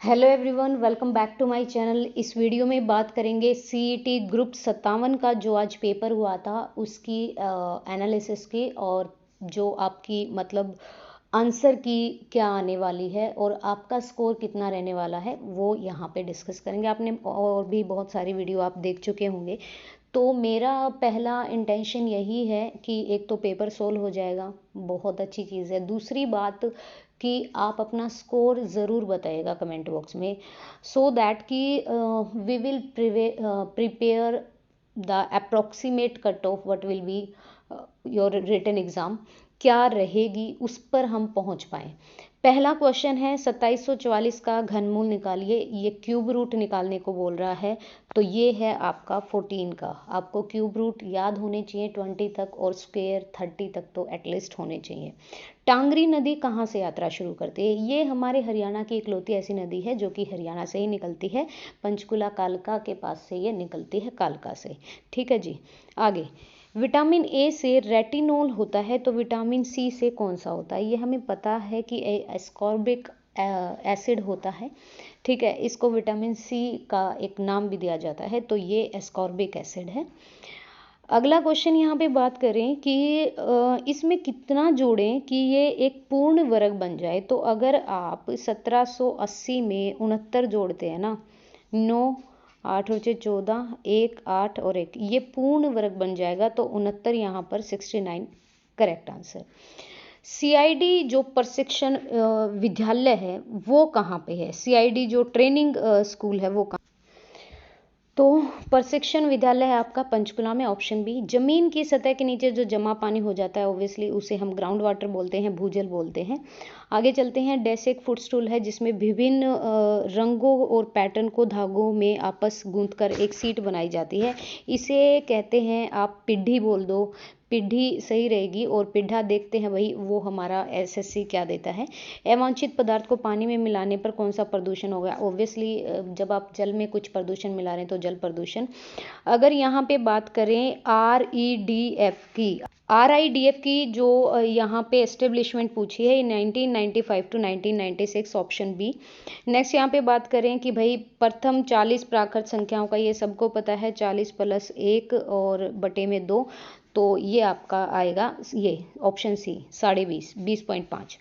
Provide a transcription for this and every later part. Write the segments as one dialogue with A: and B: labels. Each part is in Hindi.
A: Hello everyone, welcome back to my channel. इस वीडियो में बात करेंगे सीईटी ग्रुप 57 का जो आज पेपर हुआ था उसकी एनालिसिस की, और जो आपकी मतलब आंसर की क्या आने वाली है और आपका स्कोर कितना रहने वाला है वो यहाँ पे डिस्कस करेंगे। आपने और भी बहुत सारी वीडियो आप देख चुके होंगे, तो मेरा पहला इंटेंशन यही है कि एक तो पेपर सोल्व हो जाएगा, बहुत अच्छी चीज़ है। दूसरी बात कि आप अपना स्कोर ज़रूर बताइएगा कमेंट बॉक्स में, सो दैट कि we will prepare the approximate cut off what will be your written exam, क्या रहेगी उस पर हम पहुंच पाएँ। पहला क्वेश्चन है 2744 का घनमूल निकालिए। ये क्यूब रूट निकालने को बोल रहा है, तो ये है आपका 14 का। आपको क्यूब रूट याद होने चाहिए 20 तक, और स्क्वायर 30 तक तो एटलीस्ट होने चाहिए। टांगरी नदी कहाँ से यात्रा शुरू करती है? ये हमारे हरियाणा की इकलौती ऐसी नदी है जो कि हरियाणा से ही निकलती है। पंचकुला कालका के पास से ये निकलती है, कालका से। ठीक है जी। आगे, विटामिन ए से रेटिनोल होता है, तो विटामिन सी से कौन सा होता है? ये हमें पता है कि एस्कॉर्बिक एसिड होता है। ठीक है, इसको विटामिन सी का एक नाम भी दिया जाता है, तो ये एस्कॉर्बिक एसिड है। अगला क्वेश्चन यहाँ पे बात करें कि इसमें कितना जोड़ें कि ये एक पूर्ण वर्ग बन जाए। तो अगर आप 1780 में 69 जोड़ते हैं ना, 9 8 और 14, 1 8 और 1, ये पूर्ण वर्ग बन जाएगा, तो 69 यहाँ पर 69 करेक्ट आंसर। सीआईडी जो प्रशिक्षण विद्यालय है वो कहाँ पे है? सीआईडी जो ट्रेनिंग स्कूल है वो कहाँ? तो प्रशिक्षण विद्यालय है आपका पंचकुला में, ऑप्शन बी। जमीन की सतह के नीचे जो जमा पानी हो जाता है ऑब्वियसली उसे हम ग्राउंड वाटर बोलते हैं, भूजल बोलते हैं। आगे चलते हैं। डैश एक फुटस्टूल है जिसमें विभिन्न रंगों और पैटर्न को धागों में आपस गूंथकर एक सीट बनाई जाती है, इसे कहते हैं, आप पिड्ढी बोल दो, पिड्ढी सही रहेगी। और पिड्ढा देखते हैं भाई, वो हमारा एसएससी क्या देता है। अवांछित पदार्थ को पानी में मिलाने पर कौन सा प्रदूषण होगा? ऑब्वियसली जब आप जल में कुछ प्रदूषण मिला रहे हैं तो जल प्रदूषण। अगर यहाँ पे बात करें आरआईडीएफ की जो यहाँ पे एस्टेब्लिशमेंट पूछी है 1995 टू 1996, ऑप्शन बी। नेक्स्ट यहाँ पे बात करें कि भाई प्रथम 40 प्राकृत संख्याओं का, ये सबको पता है, 40 + 1 और बटे में 2, तो ये आपका आएगा ये ऑप्शन सी 20.5, 20.5।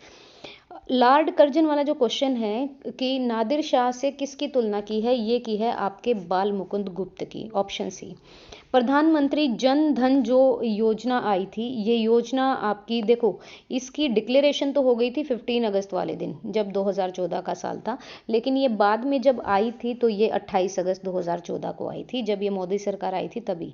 A: लॉर्ड कर्जन वाला जो क्वेश्चन है कि नादिर शाह से किसकी तुलना की है? ये की है आपके बाल मुकुंद गुप्त की, ऑप्शन सी। प्रधानमंत्री जन धन जो योजना आई थी, ये योजना आपकी देखो, इसकी डिक्लेरेशन तो हो गई थी 15 अगस्त वाले दिन जब 2014 का साल था, लेकिन ये बाद में जब आई थी तो ये 28 अगस्त 2014 को आई थी, जब ये मोदी सरकार आई थी तभी।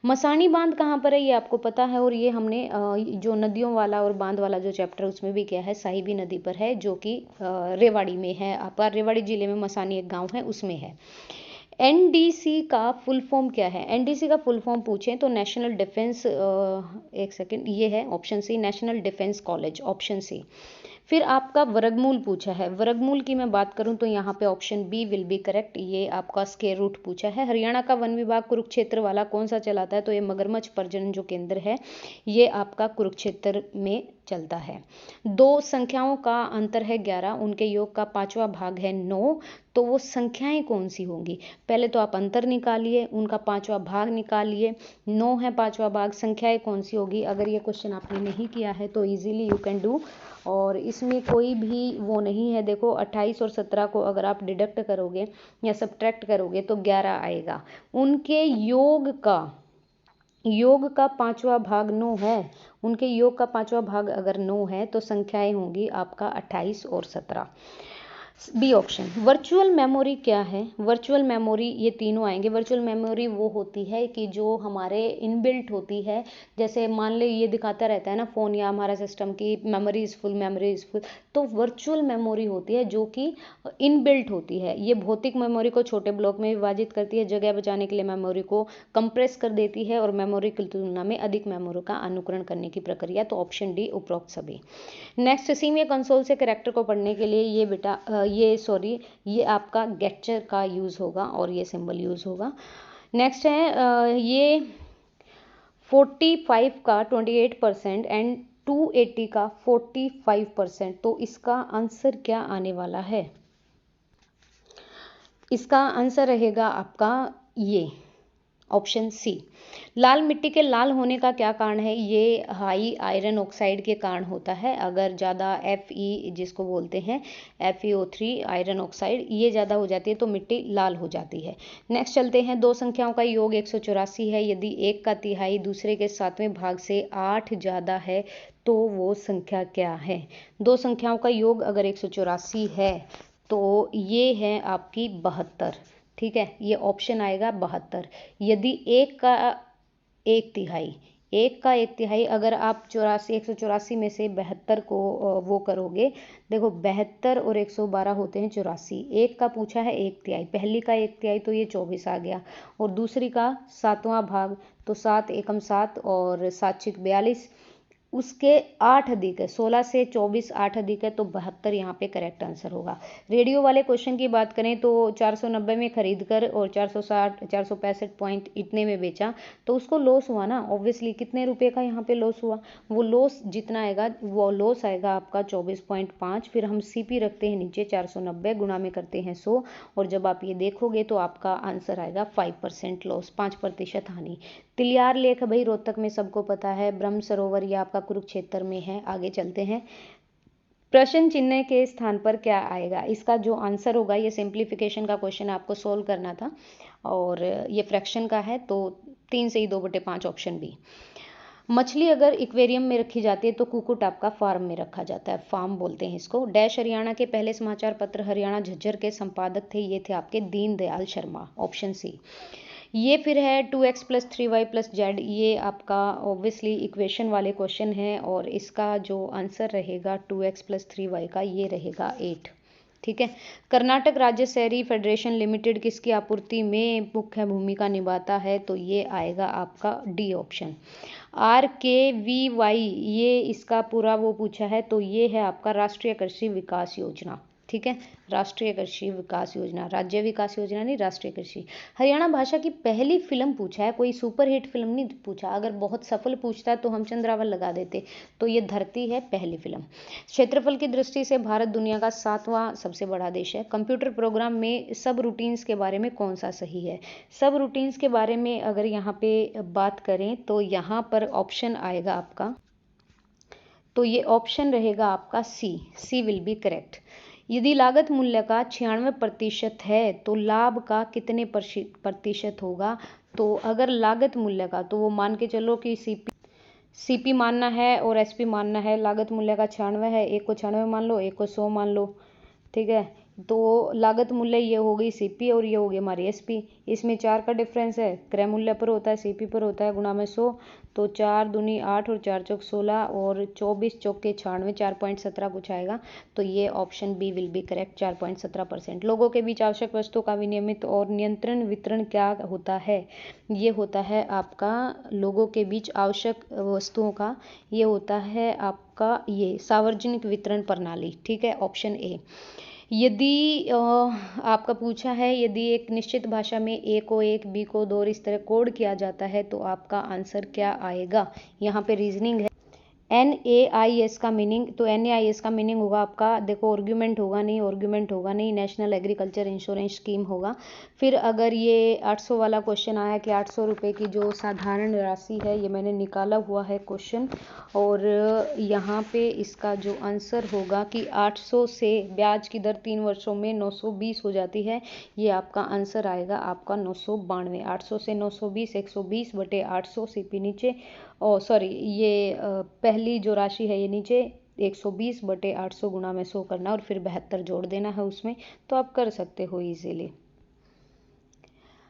A: मसानी बांध कहाँ पर है ये आपको पता है, और ये हमने जो नदियों वाला और बांध वाला जो चैप्टर उसमें भी किया है, साहिबी नदी पर है जो कि रेवाड़ी में है। आपका रेवाड़ी जिले में मसानी एक गांव है, उसमें है। एनडीसी का फुल फॉर्म क्या है? एनडीसी का फुल फॉर्म पूछें तो नेशनल डिफेंस, एक सेकंड, ये है option C, national defence college, option C. फिर आपका वर्गमूल पूछा है। वर्गमूल की मैं बात करूं तो यहाँ पे option B will be correct. ये आपका स्क्वायर रूट पूछा है। हरियाणा का वन विभाग कुरुक्षेत्र वाला कौन सा चलाता है? तो ये मगरमच्छ प्रजनन जो केंद्र है ये आपका कुरुक्षेत्र में चलता है। दो संख्याओं का अंतर है 11, उनके योग का पांचवा भाग है 9, तो वो संख्याएं कौन सी होंगी? पहले तो आप अंतर निकालिए, उनका पांचवा भाग निकालिए, 9 है पांचवा भाग, संख्याएं कौन सी होगी? अगर ये क्वेश्चन आपने नहीं किया है तो इजीली यू कैन डू, और इसमें कोई भी वो नहीं है। देखो 28 और 17 को अगर आप डिडक्ट करोगे या सब्ट्रैक्ट करोगे तो 11 आएगा। उनके योग का पांचवा भाग 9 है, उनके योग का पांचवा भाग अगर 9 है तो संख्याएं होंगी आपका 28 और 17। B option. वर्चुअल मेमोरी क्या है? वर्चुअल मेमोरी, ये तीनों आएंगे। वर्चुअल मेमोरी वो होती है कि जो हमारे इनबिल्ट होती है, जैसे मान ले ये दिखाता रहता है ना फ़ोन या हमारा सिस्टम की memory is full, memory is full, तो वर्चुअल मेमोरी होती है जो कि इनबिल्ट होती है। ये भौतिक मेमोरी को छोटे ब्लॉक में विभाजित करती है, जगह बचाने के लिए मेमोरी को कंप्रेस कर देती है, और मेमोरी की तुलना में अधिक मेमोरी का अनुकरण करने की प्रक्रिया, तो ऑप्शन डी उपरोक्त सभी। नेक्स्ट, सीमिया कंसोल से कैरेक्टर को पढ़ने के लिए ये आपका गेस्चर का यूज़ होगा और ये सिंबल यूज़ होगा। नेक्स्ट है ये 45 का 28% एंड 280 का 45%, तो इसका आंसर क्या आने वाला है? इसका आंसर रहेगा आपका ये ऑप्शन सी। लाल मिट्टी के लाल होने का क्या कारण है? ये हाई आयरन ऑक्साइड के कारण होता है। अगर ज़्यादा Fe जिसको बोलते हैं FeO3 आयरन ऑक्साइड, ये ज़्यादा हो जाती है तो मिट्टी लाल हो जाती है। नेक्स्ट चलते हैं, दो संख्याओं का योग 184 है। यदि एक का तिहाई दूसरे के 7वें भाग से 8 ज़्यादा है तो वो संख्या क्या है? दो संख्याओं का योग अगर 184 है तो ये है आपकी 72। ठीक है, ये ऑप्शन आएगा 72। यदि एक का एक तिहाई अगर आप 184 में से 72 को वो करोगे, देखो 72 और 112 होते हैं 84। एक का पूछा है एक तिहाई, पहली का एक तिहाई तो ये 24 आ गया, और दूसरी का 7वां भाग तो 7 एकम 7 और 7 छिक 42, उसके 8 अधिक है, 16 से 24 8 अधिक है तो 72 यहाँ पे करेक्ट आंसर होगा। रेडियो वाले क्वेश्चन की बात करें तो 490 में खरीद कर और 460 465 पॉइंट इतने में बेचा तो उसको लॉस हुआ ना, ऑब्वियसली कितने रुपए का यहाँ पे लॉस हुआ? वो लॉस जितना आएगा वो लॉस आएगा आपका 24.5। फिर हम सीपी रखते हैं नीचे 490 गुणा में करते हैं 100, और जब आप ये देखोगे तो आपका आंसर आएगा 5% लॉस, 5% हानि। तिलियार लेक भाई रोहतक में सबको पता है, ब्रह्म सरोवर ये आपका कुरुक्षेत्र में है। आगे चलते हैं, प्रश्न चिन्ह के स्थान पर क्या आएगा? इसका जो आंसर होगा, ये सिंप्लीफिकेशन का क्वेश्चन आपको सोल्व करना था और ये फ्रैक्शन का है तो 3 से ही 2/5 ऑप्शन बी। मछली अगर इक्वेरियम में रखी जाती है तो कुक्कुट आपका फार्म में रखा जाता है, फार्म बोलते हैं इसको। डैश हरियाणा के पहले समाचार पत्र हरियाणा झज्जर के संपादक थे, ये थे आपके दीनदयाल शर्मा, ऑप्शन सी। ये फिर है 2x + 3y + z, ये आपका ऑब्वियसली इक्वेशन वाले क्वेश्चन है और इसका जो आंसर रहेगा 2x + 3y का ये रहेगा 8। ठीक है, कर्नाटक राज्य शहरी फेडरेशन लिमिटेड किसकी आपूर्ति में मुख्य भूमिका निभाता है? तो ये आएगा आपका डी ऑप्शन। RKVY ये इसका पूरा वो पूछा है तो ये है आपका राष्ट्रीय कृषि विकास योजना। ठीक है, राष्ट्रीय कृषि विकास योजना, राज्य विकास योजना नहीं, राष्ट्रीय कृषि। हरियाणा भाषा की पहली फिल्म पूछा है, कोई सुपरहिट फिल्म नहीं पूछा। अगर बहुत सफल पूछता है तो हम चंद्रावल लगा देते, तो ये धरती है पहली फिल्म। क्षेत्रफल की दृष्टि से भारत दुनिया का 7वां सबसे बड़ा देश है। कंप्यूटर प्रोग्राम में सब रूटीन्स के बारे में कौन सा सही है? सब रूटीन्स के बारे में अगर यहाँ पे बात करें तो यहाँ पर ऑप्शन आएगा आपका, तो ये ऑप्शन रहेगा आपका सी विल बी करेक्ट। यदि लागत मूल्य का 96% है तो लाभ का कितने प्रतिशत होगा? तो अगर लागत मूल्य का, तो वो मान के चलो कि सीपी मानना है और एसपी मानना है। लागत मूल्य का 96 है, एक को 96 मान लो, एक को 100 मान लो। ठीक है, तो लागत मूल्य ये हो गई सीपी और ये हो गई हमारी एसपी। इसमें 4 का डिफरेंस है, क्रय मूल्य पर होता है, सीपी पर होता है, गुणा में 100, तो 4 दूनी 8 और 4 चौक 16 और 24 चौके 96, 4.17 कुछ आएगा। तो ये option B will be correct, 4.17%। लोगों के बीच आवश्यक वस्तुओं का विनियमित और नियंत्रण वितरण क्या होता है? ये होता है आपका लोगों के बीच आवश्यक वस्तुओं का, ये होता है आपका ये सार्वजनिक वितरण प्रणाली। ठीक है, ऑप्शन ए। यदि आपका पूछा है यदि एक निश्चित भाषा में ए को 1 बी को 2 और इस तरह कोड किया जाता है तो आपका आंसर क्या आएगा? यहाँ पे रीजनिंग है। NAIS का मीनिंग, तो NAIS का मीनिंग होगा आपका, देखो आर्गुमेंट होगा नहीं, नेशनल एग्रीकल्चर इंश्योरेंस स्कीम होगा। फिर अगर ये 800 वाला क्वेश्चन आया कि 800 रुपये की जो साधारण राशि है, ये मैंने निकाला हुआ है क्वेश्चन, और यहाँ पे इसका जो आंसर होगा कि 800 से ब्याज की दर 3 वर्षों में 920 हो जाती है, ये आपका आंसर आएगा आपका 992। 800 से 920, 120/800 सीपी नीचे, सॉरी ये पहली जो राशि है ये नीचे 120/800 गुणा में 100 करना और फिर 72 जोड़ देना है उसमें, तो आप कर सकते हो इजीली।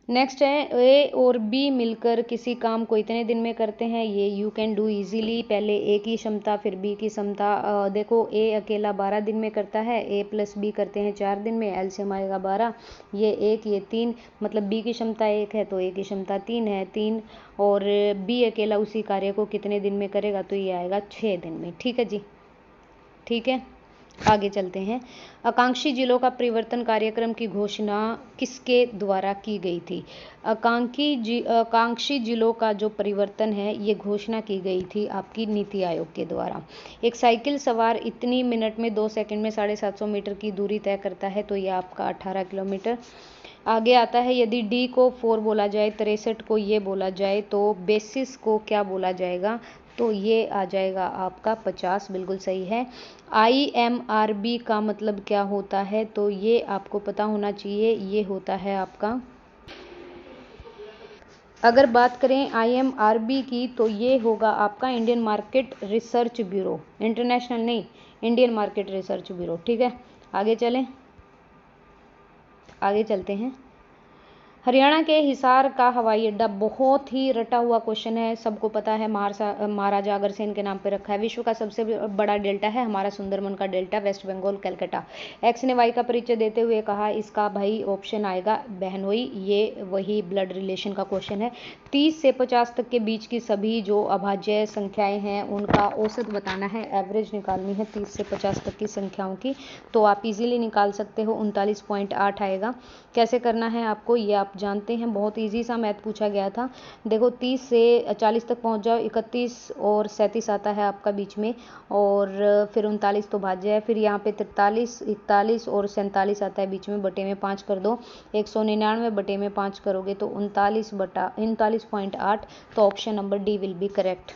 A: नेक्स्ट है, ए और बी मिलकर किसी काम को इतने दिन में करते हैं, ये यू कैन डू इजीली। पहले ए की क्षमता फिर बी की क्षमता, देखो ए अकेला 12 दिन में करता है, ए + बी करते हैं 4 दिन में, एलसीएम आएगा 12, ये 1 ये 3, मतलब बी की क्षमता 1 है तो ए की क्षमता 3 है, 3, और बी अकेला उसी कार्य को कितने दिन में करेगा, तो ये आएगा 6 दिन में। ठीक है जी, ठीक है, आगे चलते हैं। आकांक्षी जिलों का परिवर्तन कार्यक्रम की घोषणा किसके द्वारा की गई थी? आकांक्षी जिलों का जो परिवर्तन है ये घोषणा की गई थी आपकी नीति आयोग के द्वारा। एक साइकिल सवार इतनी मिनट में 2 सेकंड में 750 मीटर की दूरी तय करता है, तो ये आपका 18 किलोमीटर। आगे आता है यदि डी को 4 बोला जाए, 63 को ये बोला जाए तो बेसिस को क्या बोला जाएगा, तो ये आ जाएगा आपका 50, बिल्कुल सही है। IMRB का मतलब क्या होता है, तो ये आपको पता होना चाहिए, ये होता है आपका, अगर बात करें IMRB की तो ये होगा आपका Indian market research bureau, international नहीं, इंडियन मार्केट रिसर्च ब्यूरो। ठीक है, आगे चलें, आगे चलते हैं। हरियाणा के हिसार का हवाई अड्डा, बहुत ही रटा हुआ क्वेश्चन है, सबको पता है, महाराजा अग्रसेन के नाम पे रखा है। विश्व का सबसे बड़ा डेल्टा है हमारा सुंदरबन का delta, west Bengal Calcutta. X ने वाई का परिचय देते हुए कहा, इसका भाई ऑप्शन आएगा बहनोई, ये वही ब्लड रिलेशन का क्वेश्चन है। 30 से 50 तक के बीच की सभी जो अभाज्य संख्याएं हैं उनका औसत बताना है, एवरेज निकालनी है 30 से 50 तक की संख्याओं की, तो आप इजीली निकाल सकते हो, 39.8 आएगा। कैसे करना है आपको ये आप जानते हैं, बहुत इजी सा मैथ पूछा गया था। देखो 30 से 40 तक पहुंच जाओ, 31 और 37 आता है आपका बीच में, और फिर 39 तो भाज्य है, फिर यहाँ पे 43, 41 और 47 आता है बीच में, बटे में 5 कर दो, 199 बटे में 5 करोगे तो 39.8, तो option number D will be correct.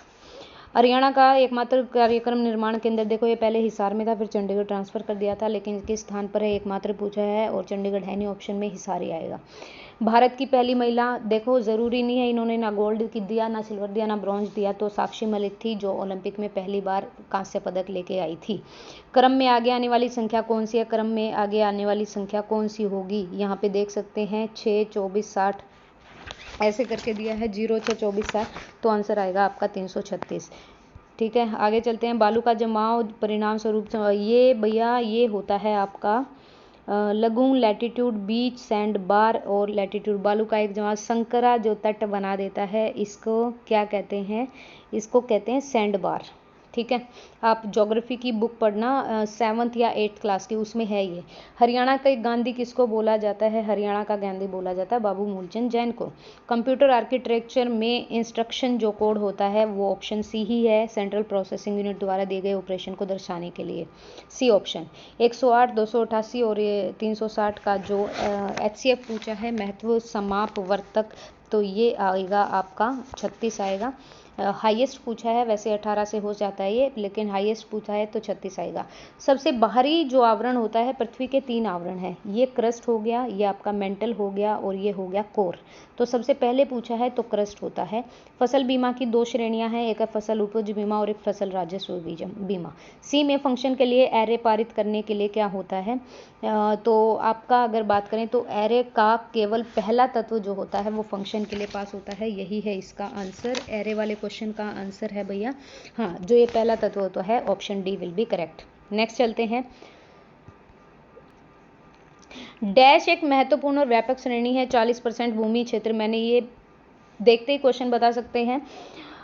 A: Haryana का एकमात्र कार्यक्रम निर्माण केंद्र, देखो ये पहले हिसार में था, फिर चंडीगढ़ ट्रांसफर कर दिया था, लेकिन किस स्थान पर है एकमात्र पूछा है, और चंडीगढ़ है नहीं, ऑप्शन में हिसार ही आएगा। भारत की पहली महिला, देखो ज़रूरी नहीं है इन्होंने ना गोल्ड की दिया, ना सिल्वर दिया, ना ब्रॉन्ज दिया, तो साक्षी मलिक थी जो ओलंपिक में पहली बार कांस्य पदक लेके आई थी। क्रम में आगे आने वाली संख्या कौन सी है, क्रम में आगे आने वाली संख्या कौन सी होगी, यहाँ पे देख सकते हैं 6, 24, 60 ऐसे करके दिया है, 0, 6, 24, 60, तो आंसर आएगा आपका 336। ठीक है, आगे चलते हैं। बालू का जमाव परिणाम स्वरूप, ये भैया ये होता है आपका लगून, लैटिट्यूड, बीच, सैंड बार और लैटिट्यूड, बालू का एक जमाव, संकरा जो तट बना देता है इसको क्या कहते हैं, इसको कहते हैं सैंड बार। ठीक है, आप ज्योग्राफी की बुक पढ़ना 7th या 8th क्लास की, उसमें है ये। हरियाणा का गांधी किसको बोला जाता है, हरियाणा का गांधी बोला जाता है बाबू मूलचंद जैन को। कंप्यूटर आर्किटेक्चर में इंस्ट्रक्शन जो कोड होता है वो ऑप्शन सी ही है, सेंट्रल प्रोसेसिंग यूनिट द्वारा दिए गए ऑपरेशन को दर्शाने के लिए, सी ऑप्शन। 108, 288 और ये 360 का जो HCF पूछा है, महत्व समाप वर्तक, तो ये आएगा आपका 36 आएगा। हाईएस्ट पूछा है, वैसे 18 से हो जाता है ये, लेकिन हाईएस्ट पूछा है तो 36 आएगा। सबसे बाहरी जो आवरण होता है, पृथ्वी के 3 आवरण हैं, ये क्रस्ट हो गया, ये आपका मेंटल हो गया और ये हो गया कोर, तो सबसे पहले पूछा है तो क्रस्ट होता है। फसल बीमा की 2 श्रेणियां हैं, एक है फसल उपज बीमा और एक फसल राजस्व बीमा। सी में फंक्शन के लिए एरे पारित करने के लिए क्या होता है, तो आपका अगर बात करें तो एरे का केवल पहला तत्व जो होता है वो फंक्शन के लिए पास होता है, यही है इसका आंसर, एरे वाले क्वेश्चन का आंसर है भैया, हाँ जो ये पहला तत्व होता है, option D will be correct. Next चलते हैं। डैश एक महत्वपूर्ण और व्यापक श्रेणी है, 40% भूमि क्षेत्र, मैंने ये देखते ही क्वेश्चन बता सकते हैं।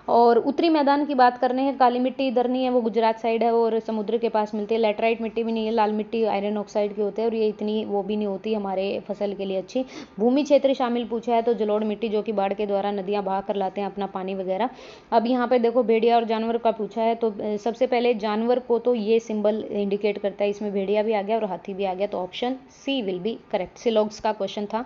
A: और उत्तरी मैदान की बात कर रहे हैं, काली मिट्टी इधर नहीं है, वो गुजरात साइड है और समुद्र के पास मिलती है। लैटराइट मिट्टी भी नहीं है, लाल मिट्टी आयरन ऑक्साइड की होते हैं, और ये इतनी वो भी नहीं होती हमारे फसल के लिए अच्छी। भूमि क्षेत्र शामिल पूछा है तो जलोढ़ मिट्टी, जो कि बाढ़ के द्वारा नदियाँ बहा कर लाते हैं अपना पानी वगैरह। अब यहाँ पे देखो भेड़िया और जानवर का पूछा है, तो सबसे पहले जानवर को तो ये सिंबल इंडिकेट करता है, इसमें भेड़िया भी आ गया और हाथी भी आ गया, तो option C will be correct. Syllogism का क्वेश्चन था।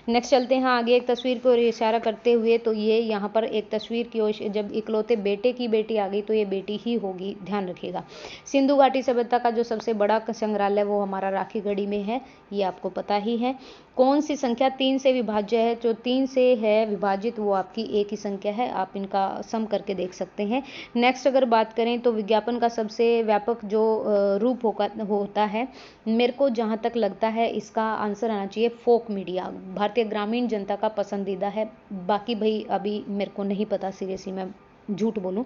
A: नेक्स्ट चलते हैं आगे, एक तस्वीर को इशारा करते हुए, तो ये यहाँ पर एक तस्वीर की ओर, जब इकलौते बेटे की बेटी आ गई तो ये बेटी ही होगी, ध्यान रखिएगा। सिंधु घाटी सभ्यता का जो सबसे बड़ा संग्रहालय वो हमारा राखीगढ़ी में है, ये आपको पता ही है। कौन सी संख्या 3 से विभाज्य है, जो 3 से है विभाजित वो आपकी एक ही संख्या है, आप इनका सम करके देख सकते हैं। नेक्स्ट अगर बात करें तो विज्ञापन का सबसे व्यापक जो रूप होता है, मेरे को जहाँ तक लगता है इसका आंसर आना चाहिए फोक मीडिया, भारतीय ग्रामीण जनता का पसंदीदा है, बाकी भाई अभी मेरे को नहीं पता, सीरियसली मैं झूठ बोलूं।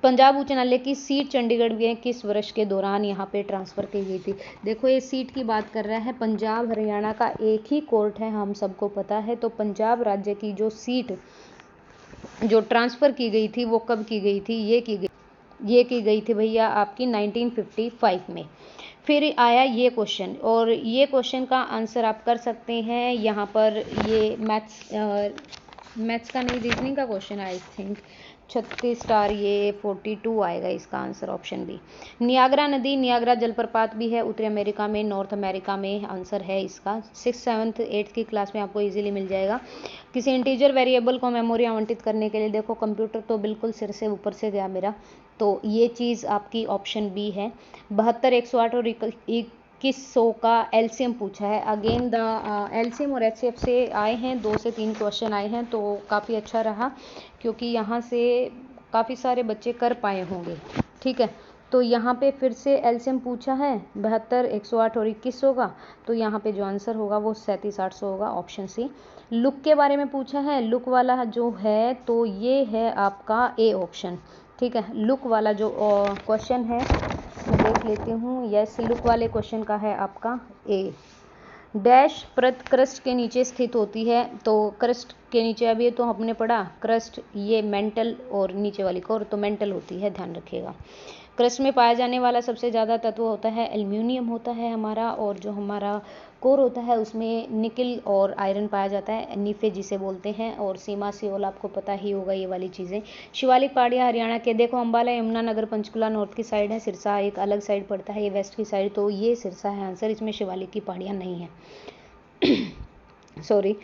A: पंजाब उच्च न्यायालय की सीट चंडीगढ़ में किस वर्ष के दौरान यहाँ पे ट्रांसफर की गई थी, देखो ये सीट की बात कर रहा है, पंजाब हरियाणा का एक ही कोर्ट है, हम सबको पता है, तो पंजाब राज्य की जो सीट जो ट्रांसफर की गई थी वो कब की गई थी, ये की गई थी भैया आपकी 1955 में। फिर आया ये क्वेश्चन, और ये क्वेश्चन का आंसर आप कर सकते हैं यहाँ पर, ये मैथ्स का नहीं, रीजनिंग का क्वेश्चन आई थिंक, 36 स्टार, ये 42 आएगा इसका आंसर, ऑप्शन बी। नियाग्रा नदी, नियाग्रा जलप्रपात भी है उत्तरी अमेरिका में, नॉर्थ अमेरिका में, आंसर है इसका। 6th 7th 8th की क्लास में आपको इजीली मिल जाएगा। किसी इंटीजर वेरिएबल को मेमोरी आवंटित करने के लिए, देखो कंप्यूटर तो बिल्कुल सिर से ऊपर से गया मेरा, तो ये चीज़ आपकी ऑप्शन बी है। 72, 108 और 2100 का एलसीएम पूछा है। अगेन द एलसीएम और एचसीएफ से आए हैं, 2 से 3 क्वेश्चन आए हैं, तो काफ़ी अच्छा रहा क्योंकि यहाँ से काफ़ी सारे बच्चे कर पाए होंगे। ठीक है, तो यहाँ पे फिर से एलसीएम पूछा है 72, 108 और 2100 का, तो यहाँ पे जो आंसर होगा वो 37 800 होगा, ऑप्शन सी। लुक के बारे में पूछा है, लुक वाला जो है तो ये है आपका ए ऑप्शन। ठीक है, लुक वाला जो क्वेश्चन है मैं देख लेती हूँ। यस, लुक वाले क्वेश्चन का है आपका ए। डैश परत क्रस्ट के नीचे स्थित होती है, तो क्रस्ट के नीचे अभी तो हमने पढ़ा क्रस्ट, ये मेंटल और नीचे वाली कोर तो मेंटल होती है, ध्यान रखिएगा। क्रस्ट में पाया जाने वाला सबसे ज़्यादा तत्व होता है एल्यूमिनियम होता है हमारा, और जो हमारा कोर होता है उसमें निकल और आयरन पाया जाता है, नीफे जिसे बोलते हैं, और सीमा सियोल आपको पता ही होगा ये वाली चीज़ें। शिवालिक पहाड़ियाँ हरियाणा के, देखो अम्बाला यमुनानगर पंचकुला नॉर्थ की साइड है, सिरसा एक अलग साइड पड़ता है, ये वेस्ट की साइड, तो ये सिरसा है आंसर, इसमें शिवालिक की पहाड़ियाँ नहीं है। सॉरी।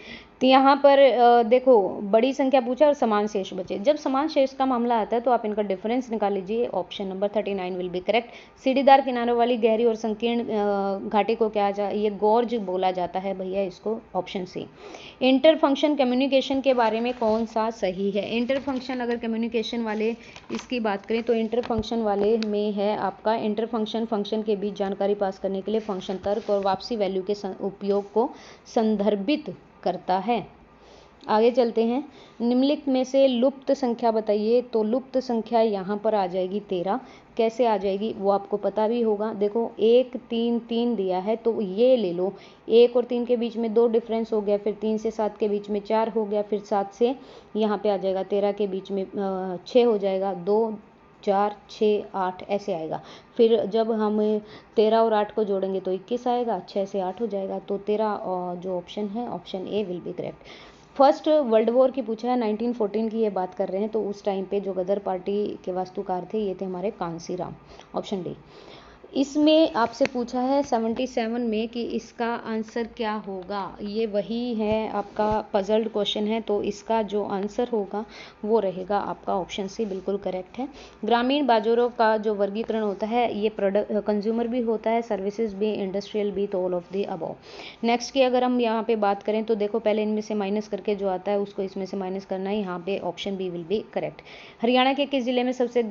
A: तो यहाँ पर देखो बड़ी संख्या पूछा और समान शेष बचे। जब समान शेष का मामला आता है तो आप इनका डिफरेंस निकाल लीजिए, option number 39 will be correct. सीढ़ीदार किनारों वाली गहरी और संकीर्ण घाटी को क्या ये गॉर्ज बोला जाता है भैया, इसको, option C. Inter function communication के बारे में कौन सा सही है? इंटर फंक्शन, अगर कम्युनिकेशन वाले इसकी बात करें तो इंटर फंक्शन वाले में है आपका इंटर फंक्शन के बीच जानकारी पास करने के लिए फंक्शन तर्क और वापसी वैल्यू के उपयोग को संदर्भित करता है। आगे चलते हैं। निम्नलिखित में से लुप्त संख्या बताइए, तो लुप्त संख्या यहाँ पर आ जाएगी 13। कैसे आ जाएगी वो आपको पता भी होगा। देखो 1 3 3 दिया है, तो ये ले लो, 1 और 3 के बीच में 2 डिफरेंस हो गया, फिर 3 से 7 के बीच में 4 हो गया, फिर 7 से यहाँ पे आ जाएगा 13 के बीच में 6 हो जाएगा, 2 4 6 8 ऐसे आएगा। फिर जब हम 13 और 8 को जोड़ेंगे तो 21 आएगा, 6 से 8 हो जाएगा, तो 13 जो ऑप्शन है, option A will be correct. First world war की पूछा है, 1914 की ये बात कर रहे हैं, तो उस टाइम पे जो गदर पार्टी के वास्तुकार थे ये थे हमारे कांसीराम, ऑप्शन डी। इसमें आपसे पूछा है 77 में कि इसका आंसर क्या होगा, ये वही है आपका पजल्ड क्वेश्चन है, तो इसका जो आंसर होगा वो रहेगा आपका ऑप्शन सी, बिल्कुल करेक्ट है। ग्रामीण बाजारों का जो वर्गीकरण होता है ये प्रोडक्ट कंज्यूमर भी होता है, सर्विसेज भी, इंडस्ट्रियल भी, तो all of the above. Next की अगर हम यहाँ पे बात करें तो देखो पहले इनमें से माइनस करके जो आता है उसको इसमें से माइनस करना है, यहाँ पे option B will be correct. Haryana के किस जिले में सबसे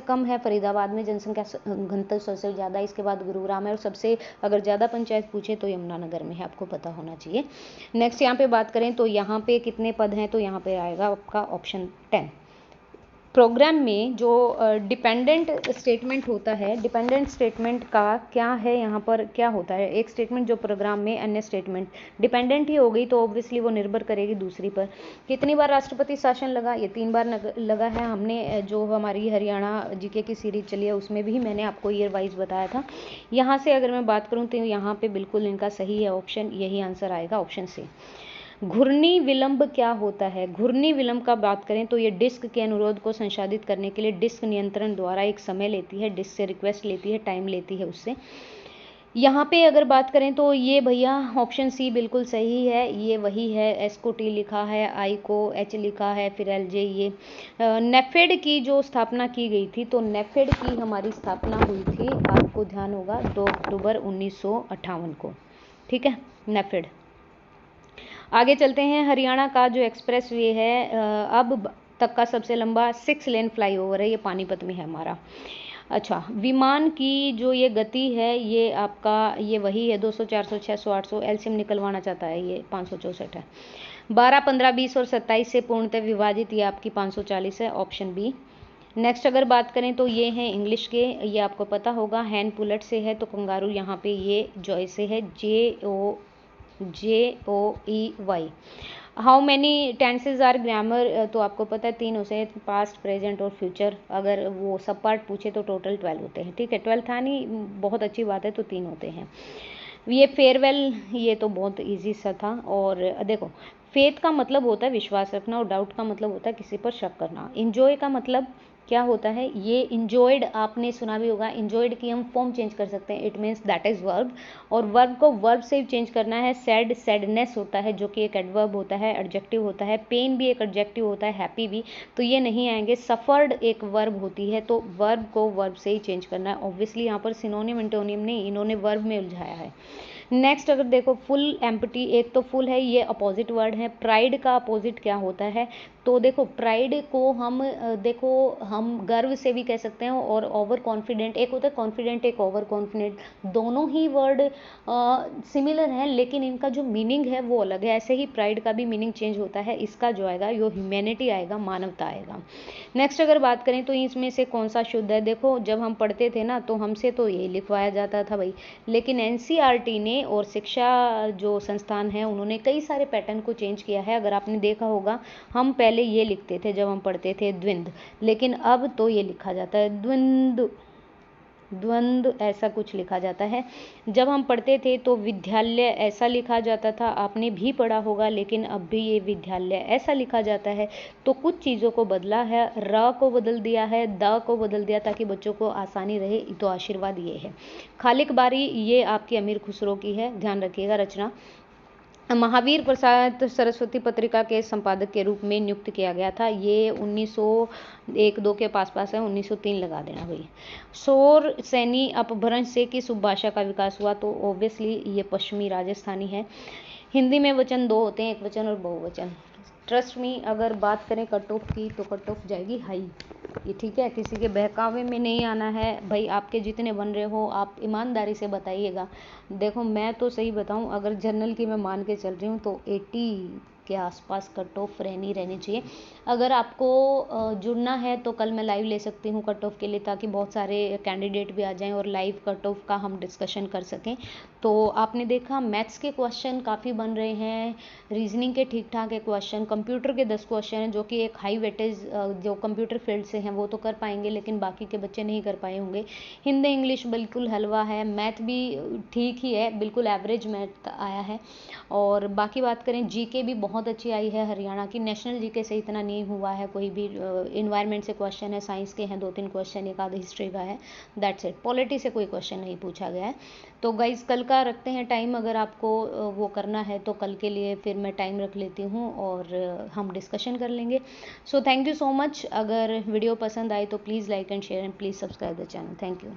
A: कम है? फरीदाबाद में, जनसंख्या घनत्व सबसे ज़्यादा, इसके बाद गुरुग्राम है, और सबसे अगर ज़्यादा पंचायत पूछे तो यमुनानगर में है, आपको पता होना चाहिए। नेक्स्ट यहाँ पे बात करें तो यहाँ पे कितने पद हैं, तो यहाँ पे आएगा आपका ऑप्शन 10। प्रोग्राम में जो डिपेंडेंट स्टेटमेंट होता है, डिपेंडेंट स्टेटमेंट का क्या है, यहाँ पर क्या होता है, एक स्टेटमेंट जो प्रोग्राम में, अन्य स्टेटमेंट डिपेंडेंट ही हो गई तो ऑब्वियसली वो निर्भर करेगी दूसरी पर। कितनी बार राष्ट्रपति शासन लगा? ये 3 बार लगा है। हमने जो हमारी हरियाणा जीके की सीरीज चली है उसमें भी मैंने आपको ईयर वाइज बताया था। यहाँ से अगर मैं बात करूँ तो यहाँ पे बिल्कुल इनका सही है ऑप्शन, यही आंसर आएगा, ऑप्शन सी। घूर्णी विलंब क्या होता है? घूर्णी विलंब का बात करें तो ये डिस्क के अनुरोध को संसाधित करने के लिए डिस्क नियंत्रण द्वारा एक समय लेती है, डिस्क से रिक्वेस्ट लेती है, टाइम लेती है उससे। यहाँ पे अगर बात करें तो ये भैया ऑप्शन सी बिल्कुल सही है, ये वही है। एस को टी लिखा है, आई को एच लिखा है, फिर एल जे। ये नेफेड की जो स्थापना की गई थी, तो नेफेड की हमारी स्थापना हुई थी, आपको ध्यान होगा 2 अक्टूबर 1958 को। ठीक है, नेफेड। आगे चलते हैं। हरियाणा का जो एक्सप्रेस वे है अब तक का सबसे लंबा 6 लेन फ्लाईओवर है, ये पानीपत में है हमारा। अच्छा, विमान की जो ये गति है ये आपका ये वही है 200 400 600 800, एलसीएम निकलवाना चाहता है, ये 564 है। 12 15 20 और 27 से पूर्णतः विभाजित ये आपकी 540 है, ऑप्शन बी। नेक्स्ट अगर बात करें तो ये हैं इंग्लिश के, ये आपको पता होगा, हैंड पुलेट से है, तो कंगारू यहाँ पे ये जॉय से है, JOEY। How many tenses are grammar, तो आपको पता है 3 होते हैं, पास्ट, प्रेजेंट और फ्यूचर। अगर वो सब पार्ट पूछे तो टोटल 12 होते हैं। ठीक है, 12 था नहीं, बहुत अच्छी बात है, तो 3 होते हैं। ये फेयरवेल, ये तो बहुत इजी सा था। और देखो फेथ का मतलब होता है विश्वास रखना और डाउट का मतलब होता है किसी पर शक करना। इंजॉय का मतलब क्या होता है, ये इंजॉयड आपने सुना भी होगा, इंजॉयड की हम फॉर्म चेंज कर सकते हैं, it means that is verb, और वर्ब को वर्ब से चेंज करना है। सैड सैडनेस होता है जो कि एक एडवर्ब होता है, एडजेक्टिव होता है। पेन भी एक एडजेक्टिव होता है, हैप्पी भी, तो ये नहीं आएंगे। सफर्ड एक वर्ब होती है, तो वर्ब को वर्ब से ही चेंज करना है। ऑब्वियसली यहाँ पर सिनोनिम एंटोनिम नहीं, इन्होंने वर्ब में उलझाया है। नेक्स्ट अगर देखो फुल एम्प्टी, एक तो फुल है, ये अपोजिट वर्ड है। प्राइड का अपोजिट क्या होता है, तो देखो प्राइड को हम देखो हम गर्व से भी कह सकते हैं, और ओवर कॉन्फिडेंट, एक होता है कॉन्फिडेंट, एक ओवर कॉन्फिडेंट, दोनों ही वर्ड सिमिलर हैं लेकिन इनका जो मीनिंग है वो अलग है। ऐसे ही प्राइड का भी मीनिंग चेंज होता है, इसका जो आएगा यो ह्यूमैनिटी आएगा, मानवता आएगा। नेक्स्ट अगर बात करें तो इसमें से कौन सा शुद्ध है, देखो जब हम पढ़ते थे ना तो हमसे तो यही लिखवाया जाता था भाई, लेकिन एनसीईआरटी ने और शिक्षा जो संस्थान है उन्होंने कई सारे पैटर्न को चेंज किया है। अगर आपने देखा होगा, हम पहले ये लिखते थे जब हम पढ़ते थे द्विंद, लेकिन अब तो ये लिखा जाता है द्वंद्व, द्वंद्व ऐसा कुछ लिखा जाता है। जब हम पढ़ते थे तो विद्यालय ऐसा लिखा जाता था, आपने भी पढ़ा होगा, लेकिन अब भी ये विद्यालय ऐसा लिखा जाता है। तो कुछ चीज़ों को बदला है, र को बदल दिया है, द को बदल दिया ताकि बच्चों को आसानी रहे, तो आशीर्वाद ये है। खालिक बारी ये आपकी अमीर खुसरो की है, ध्यान रखिएगा रचना। महावीर प्रसाद सरस्वती पत्रिका के संपादक के रूप में नियुक्त किया गया था, ये 1901-2 के पास है, 1903 लगा देना भाई। शोर सैनी अपभ्रंश से किस उपभाषा का विकास हुआ, तो ऑब्वियसली ये पश्चिमी राजस्थानी है। हिंदी में वचन दो होते हैं, एक वचन और बहुवचन। ट्रस्ट मी, अगर बात करें कट ऑफ की तो कट ऑफ जाएगी हाई, ये ठीक है, किसी के बहकावे में नहीं आना है भाई। आपके जितने बन रहे हो आप ईमानदारी से बताइएगा। देखो मैं तो सही बताऊं, अगर जर्नल की मैं मान के चल रही हूँ तो 80 के आसपास कट ऑफ रहनी चाहिए। अगर आपको जुड़ना है तो कल मैं लाइव ले सकती हूँ कट ऑफ के लिए, ताकि बहुत सारे कैंडिडेट भी आ जाएं और लाइव कट ऑफ का हम डिस्कशन कर सकें। तो आपने देखा मैथ्स के क्वेश्चन काफ़ी बन रहे हैं, रीजनिंग के ठीक ठाक है क्वेश्चन, कंप्यूटर के 10 क्वेश्चन हैं जो कि एक हाई वेटेज जो कंप्यूटर फील्ड से हैं वो तो कर पाएंगे, लेकिन बाकी के बच्चे नहीं कर पाए होंगे। हिंदी इंग्लिश बिल्कुल हलवा है, मैथ भी ठीक ही है, बिल्कुल एवरेज मैथ आया है। और बाकी बात करें जीके भी बहुत अच्छी आई है हरियाणा की। नेशनल जीके से इतना नहीं हुआ है कोई भी, इन्वायरमेंट से क्वेश्चन है, साइंस के हैं 2-3 क्वेश्चन, एक आधा हिस्ट्री का है, दैट्स इट। पॉलिटी से कोई क्वेश्चन नहीं पूछा गया है। तो गाइज कल का रखते हैं टाइम, अगर आपको वो करना है तो कल के लिए फिर मैं टाइम रख लेती हूँ और हम डिस्कशन कर लेंगे। So thank you so much. अगर वीडियो पसंद आए तो please like and share and please subscribe the channel. Thank you.